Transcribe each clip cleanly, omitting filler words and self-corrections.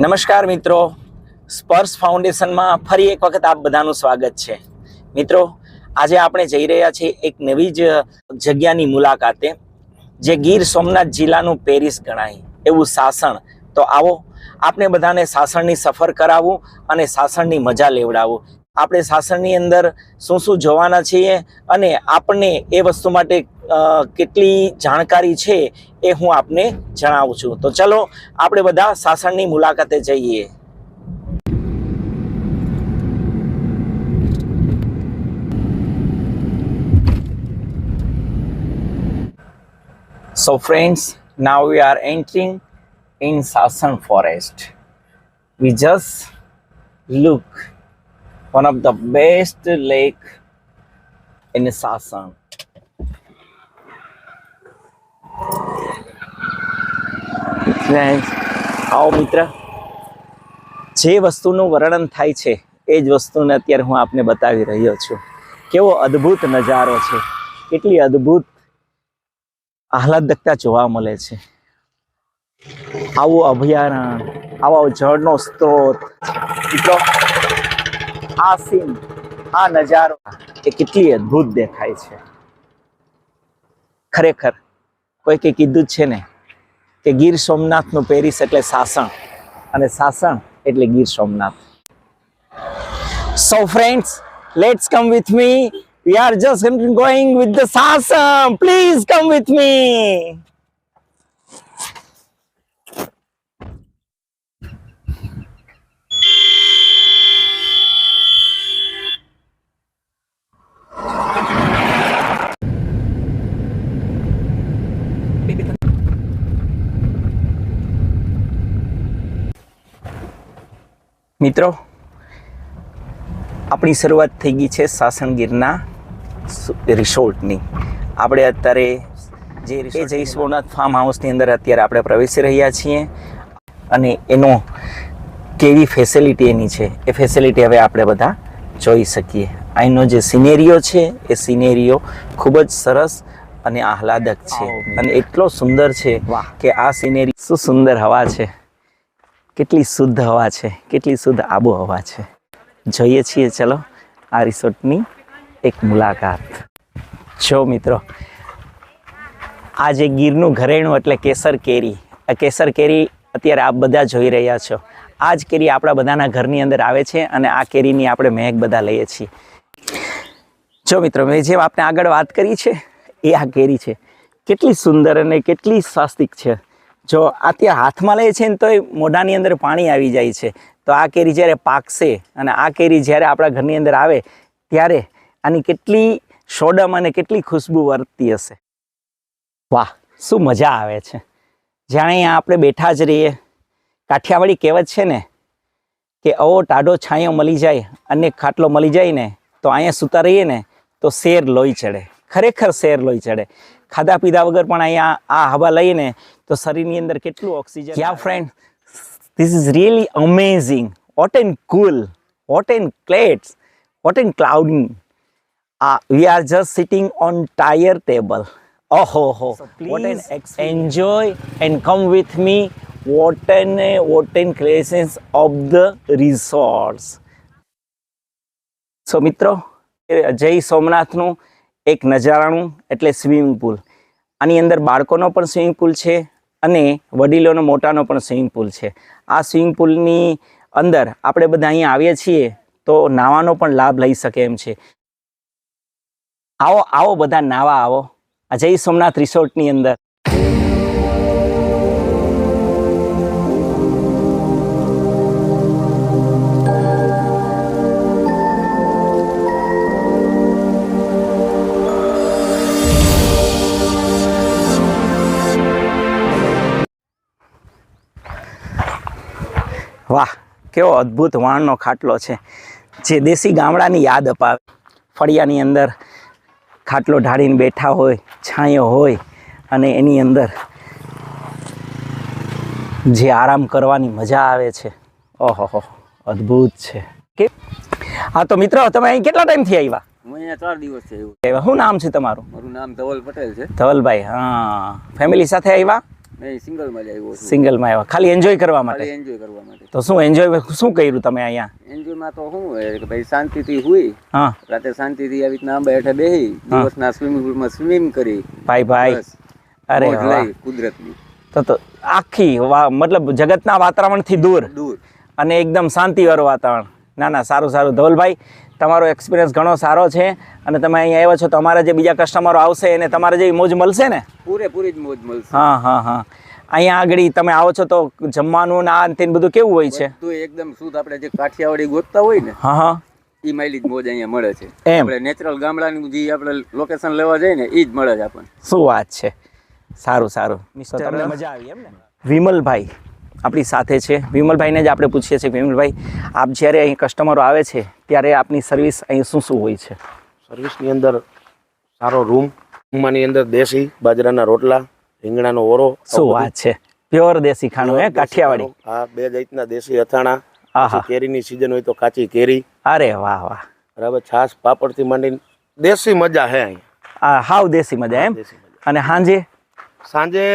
નમસ્કાર મિત્રો, સ્પર્શ ફાઉન્ડેશનમાં ફરી એક વખત આપ બધાનું સ્વાગત છે. મિત્રો, આજે આપણે જઈ રહ્યા છીએ એક નવી જ જગ્યાની મુલાકાતે, જે ગીર સોમનાથ જિલ્લાનું પેરિસ ગણાય એવું સાસણ. તો આવો આપણે બધાને સાસણની સફર કરાવું અને સાસણની મજા લેવડાવું. આપણે સાસણની અંદર શું શું જોવાના છીએ અને આપણને એ વસ્તુ માટે કેટલી જાણકારી છે એ હું આપને જણાવું છું. તો ચલો આપણે બધા સાસણની મુલાકાતે જઈએ. So friends, now we are entering in Sasan forest. We just look one of the best lake in Sasan. આવો મિત્ર, જે વસ્તુનું વર્ણન થાય છે એ જ વસ્તુને અત્યારે હું આપને બતાવી રહ્યો છું. કેવો અદ્ભુત નજારો છે, કેટલી અદ્ભુત આહલાદકતા જોવા મળે છે. આવું અભયારણ્ય, આવો જળનો સ્ત્રોત, મિત્રો આ સીન, આ નજારો એ કેટલી અદ્ભુત દેખાય છે. ખરેખર કોઈકે કીધું જ છે ને કે ગીર સોમનાથનું પેરિસ એટલે સાસણ, અને સાસણ એટલે Gir Somnath. So friends, let's come with me. We are just going with the Sasan. Please come with me. મિત્રો, આપણી શરૂઆત થઈ ગઈ છે સાસણ ગીરના રિસોર્ટની. આપણે અત્યારે જે જય સોમનાથ ફાર્મ હાઉસની અંદર અત્યારે આપણે પ્રવેશી રહ્યા છીએ, અને એનો કેવી ફેસિલિટી એની છે એ ફેસિલિટી હવે આપણે બધા જોઈ શકીએ. અહીંનો જે સિનેરીઓ છે એ સિનેરીઓ ખૂબ જ સરસ અને આહલાદક છે, અને એટલો સુંદર છે કે આ સિનેરી, શું સુંદર હવા છે, કેટલી શુદ્ધ હવા છે, કેટલી શુદ્ધ આબોહવા છે. જોઈએ છીએ ચલો આ રિસોર્ટની એક મુલાકાત. જો મિત્રો, આ જે ગીરનું ઘરેણું એટલે કેસર કેરી, આ કેસર કેરી અત્યારે આપ બધા જોઈ રહ્યા છો. આ જ કેરી આપણા બધાના ઘરની અંદર આવે છે, અને આ કેરીની આપણે મહેક બધા લઈએ છીએ. જો મિત્રો, મેં જેમ આપણે આગળ વાત કરી છે એ આ કેરી છે, કેટલી સુંદર અને કેટલી સ્વાસ્તિક છે. જો અત્યારે હાથમાં લે છે ને તો મોઢાની અંદર પાણી આવી જાય છે. તો આ કેરી જ્યારે પાકશે અને આ કેરી જ્યારે આપણા ઘરની અંદર આવે ત્યારે આની કેટલી સોડમ અને કેટલી ખુશ્બુ વર્તતી હશે. વાહ, શું મજા આવે છે. જાણે અહીંયા આપણે બેઠા જ રહીએ. કાઠિયાવાડી કહેવત છે ને કે આવો ટાઢો છાંયો મળી જાય અને ખાટલો મળી જાય ને તો અહીંયા સૂતા રહીએ ને તો શેર લોહી ચડે. ખરેખર શેર લોહી ચડે. ખાધા પીધા વગર પણ અહીંયા આ હવા લઈને તો શરીરની અંદર કેટલું oxygen. Yeah friend, this is really amazing. What and cool, what and clouds, what and clouding. We are just sitting on tire table. Oh ho ho. So what an enjoy and come with me. What an creations of the resorts. So મિત્રો, જય સોમનાથનું એક નજારાનું એટલે swimming pool. આની અંદર બાળકોનો પણ swimming pool છે અને વડીલોનો મોટાનો પણ સ્વિમિંગ પુલ છે. આ સ્વિમિંગ પુલની અંદર આપણે બધા અહીંયા આવીએ છીએ તો નાવાનો પણ લાભ લઈ શકે એમ છે. આવો આવો બધા નાવા આવો આ જય સોમનાથ રિસોર્ટની અંદર. વાહ, કેવો અદ્ભુત વાણનો ખાટલો છે, જે દેશી ગામડાની યાદ અપાવે. ફળિયાની અંદર ખાટલો ઢાળીને બેઠા હોય, છાંયો હોય, અને એની અંદર જે આરામ કરવાની મજા આવે છે, ઓહો, અદ્ભુત છે. કે હા, તો મિત્રો, તમે અહીં કેટલા ટાઈમથી આવ્યા? હું અહીંયા 4 દિવસથી આવ્યો. શું નામ છે તમારું? મારું નામ ધવલ પટેલ છે. ધવલભાઈ, હા. ફેમિલી સાથે આવ્યા? નહીં, સિંગલમાં જ આવ્યો છું. સિંગલમાં આવ્યા ખાલી એન્જોય કરવા માટે? ખાલી એન્જોય કરવા માટે. તો શું એન્જોય શું કર્યું તમે અહીંયા? એન્જોયમાં તો શું હોય કે ભાઈ શાંતિથી હુઈ, હા રાતે શાંતિથી આવી રીતના આંબા હેઠે બેસી, દિવસના સ્વિમિંગ પુલમાં સ્વિમિંગ કરી. ભાઈ બસ, અરે મોજ વાહ. લઈ કુદરતની. તો આખી મતલબ જગતના વાતાવરણથી દૂર દૂર. અને એકદમ શાંતિવાળું વાતાવરણ. ના ના, સારું સારું ધવલભાઈ, તમારો એક્સપિરિયન્સ ઘણો સારો છે અને તમે અહીંયા આવ્યા છો તો અમારા જે બીજા કસ્ટમરો આવશે એને તમારે જેવી મોજ મળશે ને? પૂરેપૂરી જ મોજ મળશે. હા હા હા. અહીંયા આગળ તમે આવો છો તો જમવાનું ને આ ને તે બધું કેવું હોય છે? બધું એકદમ શુદ્ધ. આપણે જે કાઠિયાવાડી ગોતતા હોય ને, હા હા, ઈ માયલી જ મોજ અહીંયા મળે છે. એમ? આપણે નેચરલ ગામડાનું જે આપણે લોકેશન લેવા જઈએ ને ઈ જ મળે છે આપણને. શું વાત છે. સારું સારું. તો તમને મજા આવી એમ ને? વિમલભાઈ આપણી સાથે છે. વિમલભાઈને જ આપણે પૂછીએ છીએ. વિમલભાઈ, આપ જ્યારે અહીં કસ્ટમરો આવે છે ત્યારે આપની સર્વિસ અહીં શું શું હોય છે? સર્વિસની અંદર સારો રૂમની અંદર દેશી બાજરાના રોટલા, રીંગણાનો ઓરો. શું વાત છે. પ્યોર દેશી ખાણું હે કાઠિયાવાડી? હા, 2 જાતના દેશી અથાણા. આહા. કેરીની સિઝન હોય તો કાચી કેરી. અરે વાહ વાહ. બરાબર. છાશ પાપડથી માંડીને દેશી મજા હે અહીં. આ હાવ દેશી મજા એમ? દેશી મજા. અને સાંજે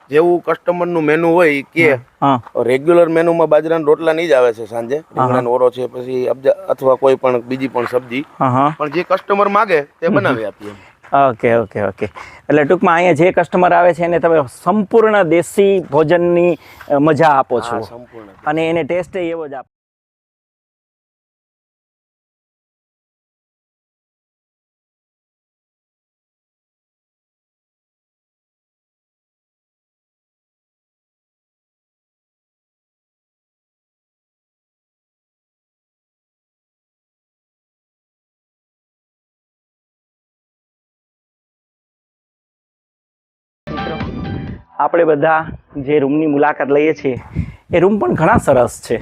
જેવું કસ્ટમરનું મેનુ હોય ઈ કે હા રેગ્યુલર મેનુમાં બાજરાના રોટલા નહીં જ આવે છે સાંજે. રીંગણાનો ઓરો છે, પછી અથવા કોઈ પણ બીજી પણ સબ્જી, હા. પણ જે કસ્ટમર માગે તે બનાવી આપીએ. Okay okay okay. એટલે ટૂંકમાં અહીંયા જે કસ્ટમર આવે છે એને તમે સંપૂર્ણ દેશી ભોજનની મજા આપો છો સંપૂર્ણ. અને એને ટેસ્ટ એવો જ આપો. આપણે બધા જે રૂમની મુલાકાત લઈએ છીએ એ રૂમ પણ ઘણા સરસ છે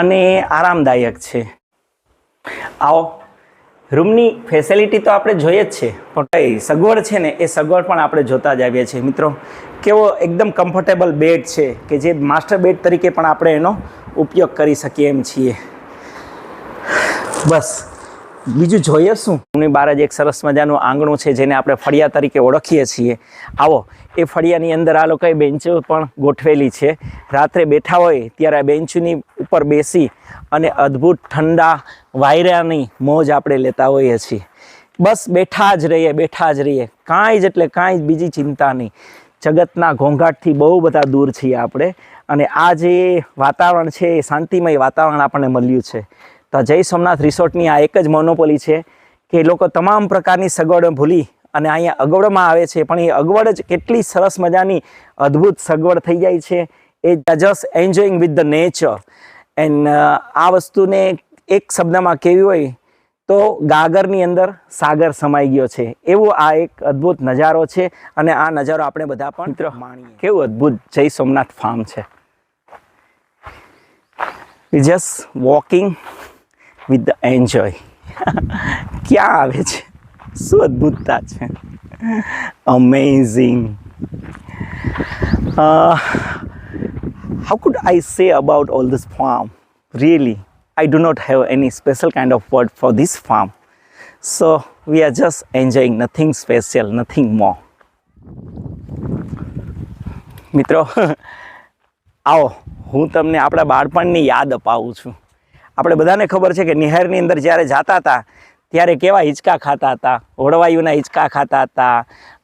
અને આરામદાયક છે. આવો, રૂમની ફેસિલિટી તો આપણે જોઈએ જ છે, પણ કઈ સગવડ છે ને એ સગવડ પણ આપણે જોતા જ આવીએ છીએ. મિત્રો, કેવો એકદમ કમ્ફર્ટેબલ બેડ છે કે જે માસ્ટર બેડ તરીકે પણ આપણે એનો ઉપયોગ કરી શકીએ એમ છીએ. બસ બીજું જોઈએ શું? રૂમની બહાર જ એક સરસ મજાનું આંગણું છે જેને આપણે ફળિયા તરીકે ઓળખીએ છીએ. આવો, એ ફળિયાની અંદર આ લોકોએ બેન્ચો પણ ગોઠવેલી છે. રાત્રે બેઠા હોય ત્યારે આ બેન્ચની ઉપર બેસી અને અદ્ભુત ઠંડા વાયરાની મોજ આપણે લેતા હોઈએ છીએ. બસ બેઠા જ રહીએ, કાંઈ જ એટલે કાંઈ જ બીજી ચિંતા નહીં. જગતના ઘોંઘાટથી બહુ બધા દૂર છીએ આપણે અને આ જે વાતાવરણ છે એ શાંતિમય વાતાવરણ આપણને મળ્યું છે. તો જય સોમનાથ રિસોર્ટની આ એક જ મોનોપોલી છે કે લોકો તમામ પ્રકારની સગવડો ભૂલી અને અહીંયા અગવડમાં આવે છે, પણ એ અગવડ જ કેટલી સરસ મજાની અદ્ભુત સગવડ થઈ જાય છે. એ just enjoying with the nature. And આ વસ્તુને એક શબ્દમાં કેવી હોય તો ગાગરની અંદર સાગર સમાઈ ગયો છે, એવો આ એક અદ્ભુત નજારો છે અને આ નજારો આપણે બધા પણ માણીએ. કેવું અદ્ભુત જય સોમનાથ ફાર્મ છે. Just walking with the enjoy. ક્યાં આવે છે, શું અદ્ભુતતા છે. Amazing. How could I say about all this farm? Really, I do not have any special kind of word for this farm. So we are just enjoying, nothing special, nothing more. મિત્રો, આવો હું તમને આપણા બાળપણની યાદ અપાવું છું. આપણે બધાને ખબર છે કે નહેરની અંદર જ્યારે જતા હતા ત્યારે કેવા હિંચકા ખાતા હતા, હોળવાયુના હિંચકા ખાતા હતા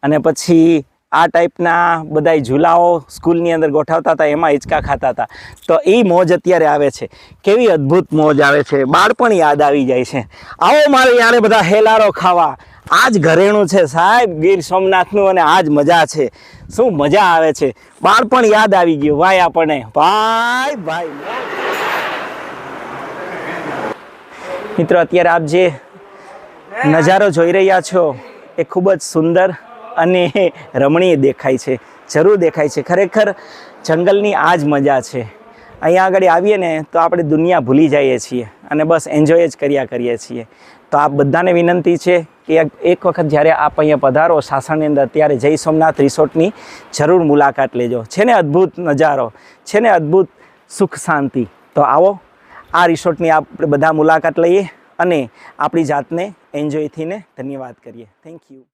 અને પછી આ ટાઈપના બધાય ઝૂલાઓ સ્કૂલની અંદર ગોઠવતા હતા, એમાં હિંચકા ખાતા હતા. તો એ મોજ અત્યારે આવે છે. કેવી અદ્ભુત મોજ આવે છે, બાળપણ યાદ આવી જાય છે. આવો મારે યારે બધા હેલારો ખાવા. આ જ ઘરેણું છે સાહેબ ગીર સોમનાથનું અને આ જ મજા છે. શું મજા આવે છે, બાળપણ યાદ આવી ગયું ભાઈ આપણને. ભાઈ મિત્રો, અત્યારે આપ જે નજારો જોઈ રહ્યા છો એ ખૂબ જ સુંદર અને રમણીય દેખાય છે, જરૂર દેખાય છે. ખરેખર જંગલની આ જ મજા છે. અહીંયા આગળ આવીએ ને તો આપણે દુનિયા ભૂલી જઈએ છીએ અને બસ એન્જોય જ કર્યા કરીએ છીએ. તો આપ બધાને વિનંતી છે કે એક વખત જ્યારે આપ અહીંયા પધારો સાસણની અંદર ત્યારે જય સોમનાથ રિસોર્ટની જરૂર મુલાકાત લેજો. છે ને અદ્ભુત નજારો, છે ને અદ્ભુત સુખ શાંતિ. તો આવો, આ રિસોર્ટની આપણે બધા મુલાકાત લઈએ અને આપણી જાતને એન્જોયથી ને ધન્યવાદ કરીએ. Thank you.